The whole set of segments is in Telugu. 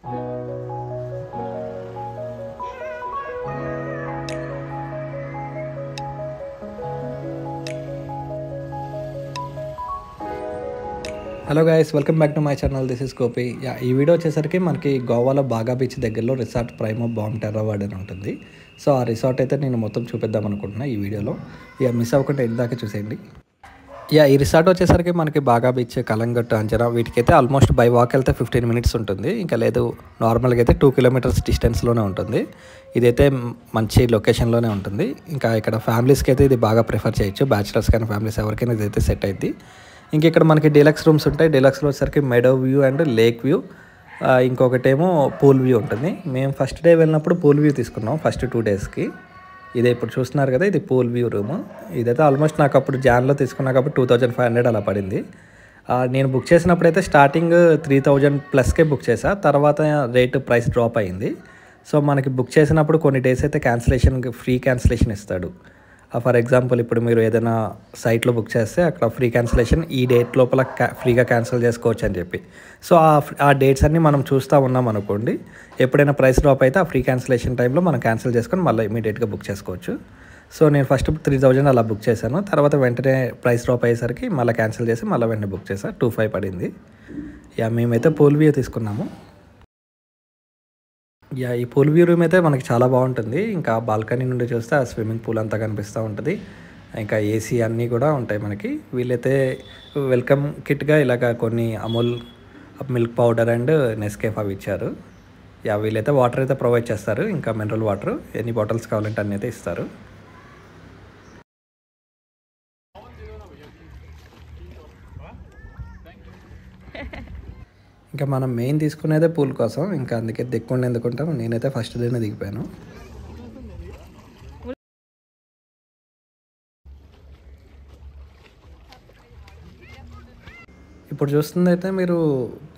Hello guys, welcome back to my channel. This is Gopi. ఈ వీడియో వచ్చేసరికి మనకి గోవాలో బాగా బీచ్ దగ్గరలో రిసార్ట్ ప్రైమో బామ్ టెర్రవార్డ్ అని ఉంటుంది. సో ఆ రిసార్ట్ అయితే నేను మొత్తం చూపిద్దాం అనుకుంటున్నా ఈ వీడియోలో. మిస్ అవ్వకుండా ఇందాక చూసేయండి. ఈ రిసార్ట్ వచ్చేసరికి మనకి బాగా బీచ్, కలంగట్టు, అంజనా వీటికైతే ఆల్మోస్ట్ బై వాక్ వెళ్తే 15 మినిట్స్ ఉంటుంది. ఇంకా లేదు నార్మల్గా అయితే 2 కిలోమీటర్స్ డిస్టెన్స్లోనే ఉంటుంది. ఇదైతే మంచి లొకేషన్లోనే ఉంటుంది. ఇంకా ఇక్కడ ఫ్యామిలీస్కి అయితే ఇది బాగా ప్రిఫర్ చేయొచ్చు. బ్యాచిలర్స్ కానీ ఫ్యామిలీస్ ఎవరికైనా ఇదైతే సెట్ అయింది. ఇంక ఇక్కడ మనకి డీలక్స్ రూమ్స్ ఉంటాయి. డీలక్స్లో వచ్చేసరికి meadow view and lake view, ఇంకొకటేమో పూల్ వ్యూ ఉంటుంది. మేము ఫస్ట్ డే వెళ్ళినప్పుడు పూల్ వ్యూ తీసుకున్నాం ఫస్ట్ 2 డేస్కి. ఇదే ఇప్పుడు చూస్తున్నారు కదా, ఇది పూల్ వ్యూ రూమ్. ఇదైతే ఆల్మోస్ట్ నాకు అప్పుడు జాన్లో తీసుకున్నా కాబట్టి 2500 అలా పడింది. నేను బుక్ చేసినప్పుడు అయితే స్టార్టింగ్ 3000 ప్లస్కే బుక్ చేసా. తర్వాత రేటు ప్రైస్ డ్రాప్ అయింది. సో మనకి బుక్ చేసినప్పుడు కొన్ని డేస్ అయితే ఫ్రీ క్యాన్సిలేషన్ ఇస్తాడు. ఫర్ ఎగ్జాంపుల్ ఇప్పుడు మీరు ఏదైనా సైట్లో బుక్ చేస్తే అక్కడ ఫ్రీ క్యాన్సిలేషన్ ఈ డేట్ లోపల ఫ్రీగా క్యాన్సిల్ చేసుకోవచ్చు అని చెప్పి. సో ఆ డేట్స్ అన్నీ మనం చూస్తూ ఉన్నాం అనుకోండి, ఎప్పుడైనా ప్రైస్ డ్రాప్ అయితే ఆ ఫ్రీ క్యాన్సిలేషన్ టైంలో మనం క్యాన్సిల్ చేసుకొని మళ్ళీ ఇమీడియట్గా బుక్ చేసుకోవచ్చు. సో నేను ఫస్ట్ 3000 అలా బుక్ చేశాను. తర్వాత వెంటనే ప్రైస్ డ్రాప్ అయ్యేసరికి మళ్ళీ క్యాన్సిల్ చేసి మళ్ళీ వెంటనే బుక్ చేశాను. 2500 పడింది. మేమైతే పూల్ వ్యూ తీసుకున్నాము. ఈ పూల్ వ్యూ రూమ్ అయితే మనకి చాలా బాగుంటుంది. ఇంకా బాల్కనీ నుండి చూస్తే ఆ స్విమ్మింగ్ పూల్ అంతా కనిపిస్తూ ఉంటుంది. ఇంకా ఏసీ అన్నీ కూడా ఉంటాయి మనకి. వీళ్ళైతే వెల్కమ్ కిట్గా ఇలాగ కొన్ని Amul milk powder and Nescafe అవి ఇచ్చారు. వీళ్ళైతే వాటర్ అయితే ప్రొవైడ్ చేస్తారు. ఇంకా మినరల్ వాటర్ ఎన్ని బాటిల్స్ కావాలంటే అన్నీ అయితే ఇస్తారు. ఇంకా మనం మెయిన్ తీసుకునేదే పూల్ కోసం. ఇంకా అందుకే దిక్కుండా ఎందుకుంటాం. నేనైతే ఫస్ట్ డేనే దిగిపోయాను. ఇప్పుడు చూస్తుంది అయితే మీరు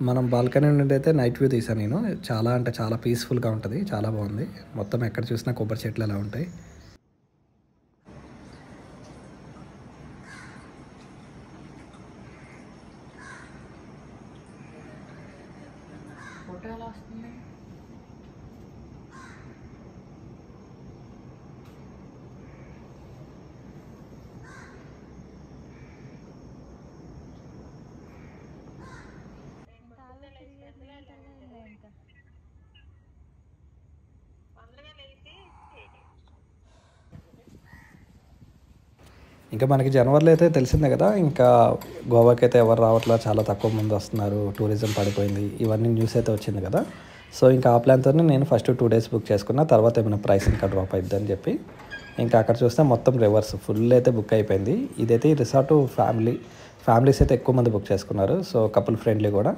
మనం బాల్కనీ నుండి అయితే నైట్ వ్యూ తీసాను నేను. చాలా అంటే చాలా పీస్ఫుల్గా ఉంటుంది. చాలా బాగుంది. మొత్తం ఎక్కడ చూసినా కొబ్బరి చెట్లు ఎలా ఉంటాయి. ఇంకా మనకి జనవరిలో అయితే తెలిసిందే కదా, ఇంకా గోవాకి అయితే ఎవరు రావట్లా, చాలా తక్కువ మంది వస్తున్నారు, టూరిజం పడిపోయింది, ఇవన్నీ న్యూస్ అయితే వచ్చింది కదా. సో ఇంకా ఆ ప్లాన్తోనే నేను ఫస్ట్ 2 డేస్ బుక్ చేసుకున్నా. తర్వాత ఏమైనా ప్రైస్ ఇంకా డ్రాప్ అయిద్ది అని చెప్పి ఇంకా అక్కడ చూస్తే మొత్తం రివర్స్ ఫుల్ అయితే బుక్ అయిపోయింది. ఇదైతే ఈ రిసార్ట్ ఫ్యామిలీస్ అయితే ఎక్కువ మంది బుక్ చేసుకున్నారు. సో కపుల్ ఫ్రెండ్లీ కూడా.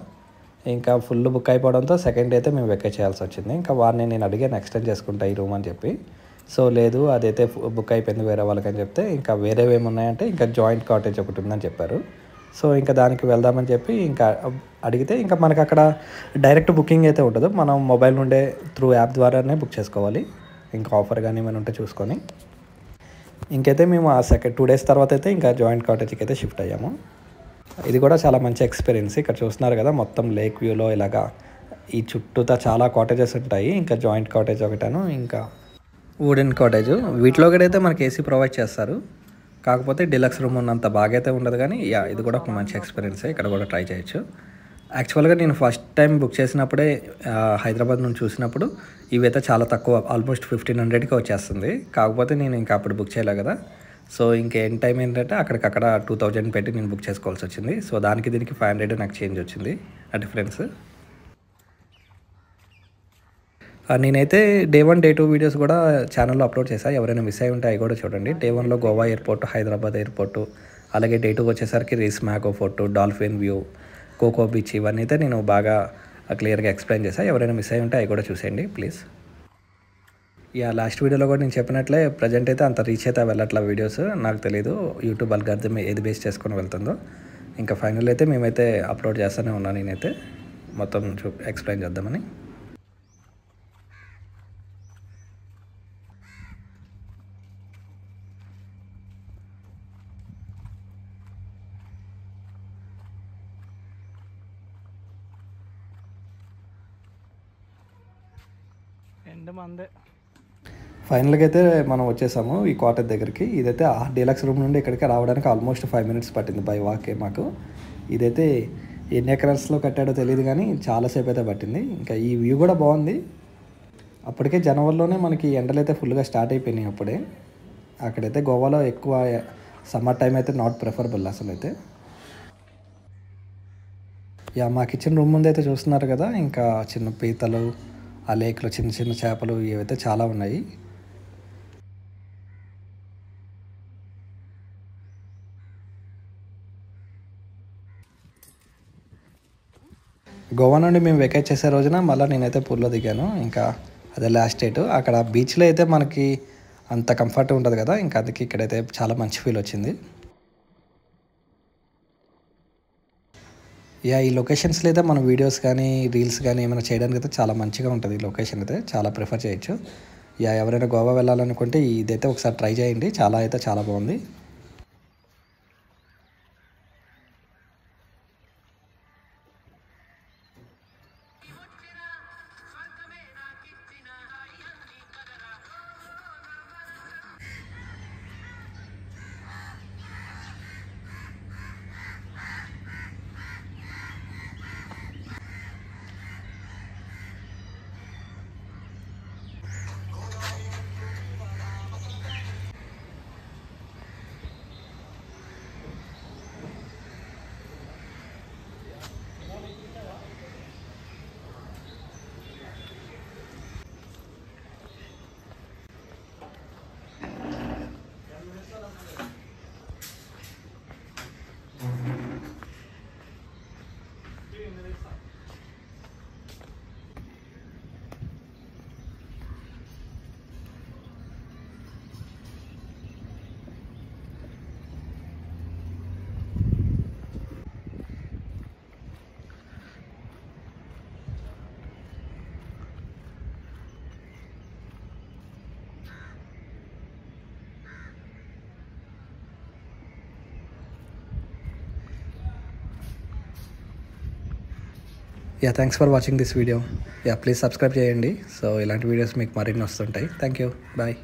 ఇంకా ఫుల్ బుక్ అయిపోవడంతో సెకండ్ డే అయితే మేము వెకేట్ చేయాల్సి వచ్చింది. ఇంకా వారిని నేను అడిగాను ఎక్స్టెండ్ చేసుకుంటా ఈ రూమ్ అని చెప్పి. సో లేదు, అదైతే బుక్ అయిపోయింది వేరే వాళ్ళకని చెప్తే, ఇంకా వేరేవి ఏమున్నాయంటే ఇంకా జాయింట్ కాటేజ్ ఒకటి ఉందని చెప్పారు. సో ఇంకా దానికి వెళ్దామని చెప్పి ఇంకా అడిగితే, ఇంకా మనకు అక్కడ డైరెక్ట్ బుకింగ్ అయితే ఉండదు. మనం మొబైల్ నుండే త్రూ యాప్ ద్వారానే బుక్ చేసుకోవాలి. ఇంకా ఆఫర్ కానీ ఏమైనా ఉంటే చూసుకొని. ఇంకైతే మేము ఆ 2 డేస్ తర్వాత అయితే ఇంకా జాయింట్ కాటేజ్కి అయితే షిఫ్ట్ అయ్యాము. ఇది కూడా చాలా మంచి ఎక్స్పీరియన్స్. ఇక్కడ చూస్తున్నారు కదా, మొత్తం లేక్ వ్యూలో ఇలాగా ఈ చుట్టూతా చాలా కాటేజెస్ ఉంటాయి. ఇంకా జాయింట్ కాటేజ్ ఒకటాను, ఇంకా వుడెన్ కాటేజ్. వీటిలో కూడా అయితే మనకి ఏసీ ప్రొవైడ్ చేస్తారు. కాకపోతే డిలక్స్ రూమ్ ఉన్నంత బాగా అయితే ఉండదు. కానీ ఇది కూడా ఒక మంచి ఎక్స్పీరియన్సే. ఇక్కడ కూడా ట్రై చేయొచ్చు. యాక్చువల్గా నేను ఫస్ట్ టైం బుక్ చేసినప్పుడే హైదరాబాద్ నుంచి చూసినప్పుడు ఇవైతే చాలా తక్కువ, ఆల్మోస్ట్ 1500కి వచ్చేస్తుంది. కాకపోతే నేను ఇంకా అప్పుడు బుక్ చేయలే కదా. సో ఇంకేం టైం ఏంటంటే అక్కడికక్కడ 2000 పెట్టి నేను బుక్ చేసుకోవాల్సి వచ్చింది. సో దానికి దీనికి 500 నాకు చేంజ్ వచ్చింది ఆ డిఫరెన్స్. నేనైతే డే 1 డే 2 వీడియోస్ కూడా ఛానల్లో అప్లోడ్ చేశాను. ఎవరైనా మిస్ అయి ఉంటే అవి కూడా చూడండి. డే 1లో గోవా ఎయిర్పోర్ట్, హైదరాబాద్ ఎయిర్పోర్టు, అలాగే డే 2 వచ్చేసరికి Reis Magos fort, dolphin view, coco beach, ఇవన్నీ అయితే నేను బాగా క్లియర్గా ఎక్స్ప్లెయిన్ చేశాను. ఎవరైనా మిస్ అయి ఉంటే అవి కూడా చూసేయండి ప్లీజ్. లాస్ట్ వీడియోలో కూడా నేను చెప్పినట్లే ప్రజెంట్ అయితే అంత రీచ్ అయితే వెళ్ళట్లా వీడియోస్. నాకు తెలీదు యూట్యూబ్ అల్గారిథం ఏది బేస్ చేసుకొని వెళ్తుందో. ఇంకా ఫైనల్ అయితే మేమైతే అప్లోడ్ చేస్తూనే ఉన్నాను నేనైతే, మొత్తం ఎక్స్ప్లెయిన్ చేద్దామని. ఎండ మందే. ఫైనల్గా అయితే మనం వచ్చేసాము ఈ కాటేజ్ దగ్గరికి. ఇదైతే ఆ డీలక్స్ రూమ్ నుండి ఇక్కడికి రావడానికి ఆల్మోస్ట్ 5 minutes పట్టింది బై వాకే మాకు. ఇదైతే ఎన్ని ఎకరాల్స్లో కట్టాడో తెలియదు కానీ చాలాసేపు అయితే పట్టింది. ఇంకా ఈ వ్యూ కూడా బాగుంది. అప్పటికే జనవరిలోనే మనకి ఎండలు అయితే ఫుల్గా స్టార్ట్ అయిపోయినాయి అప్పుడే. అక్కడైతే గోవాలో ఎక్కువ సమ్మర్ టైం అయితే నాట్ ప్రిఫరబుల్ అసలు అయితే. మా కిచెన్ రూమ్ ముందు అయితే చూస్తున్నారు కదా, ఇంకా చిన్న పీతలు, ఆ లేక్లో చిన్న చిన్న చేపలు ఇవైతే చాలా ఉన్నాయి. గోవా నుండి మేము వెకేట్ చేసే రోజున మళ్ళీ నేనైతే పూల్లో దిగాను. ఇంకా అదే లాస్ట్ డేట్. అక్కడ బీచ్లో అయితే మనకి అంత కంఫర్ట్ ఉంటుంది కదా, ఇంకా అందుకే ఇక్కడైతే చాలా మంచి ఫీల్ వచ్చింది. ఈ లొకేషన్స్లో అయితే మనం వీడియోస్ కానీ రీల్స్ కానీ ఏమైనా చేయడానికి అయితే చాలా మంచిగా ఉంటుంది. ఈ లొకేషన్ అయితే చాలా ప్రిఫర్ చేయొచ్చు. ఎవరైనా గోవా వెళ్ళాలనుకుంటే ఇదైతే ఒకసారి ట్రై చేయండి. చాలా బాగుంది. Thanks for watching this video. Please subscribe చేయండి. సో ఇలాంటి వీడియోస్ మీకు మరిన్ని వస్తుంటాయి. Thank you. బాయ్.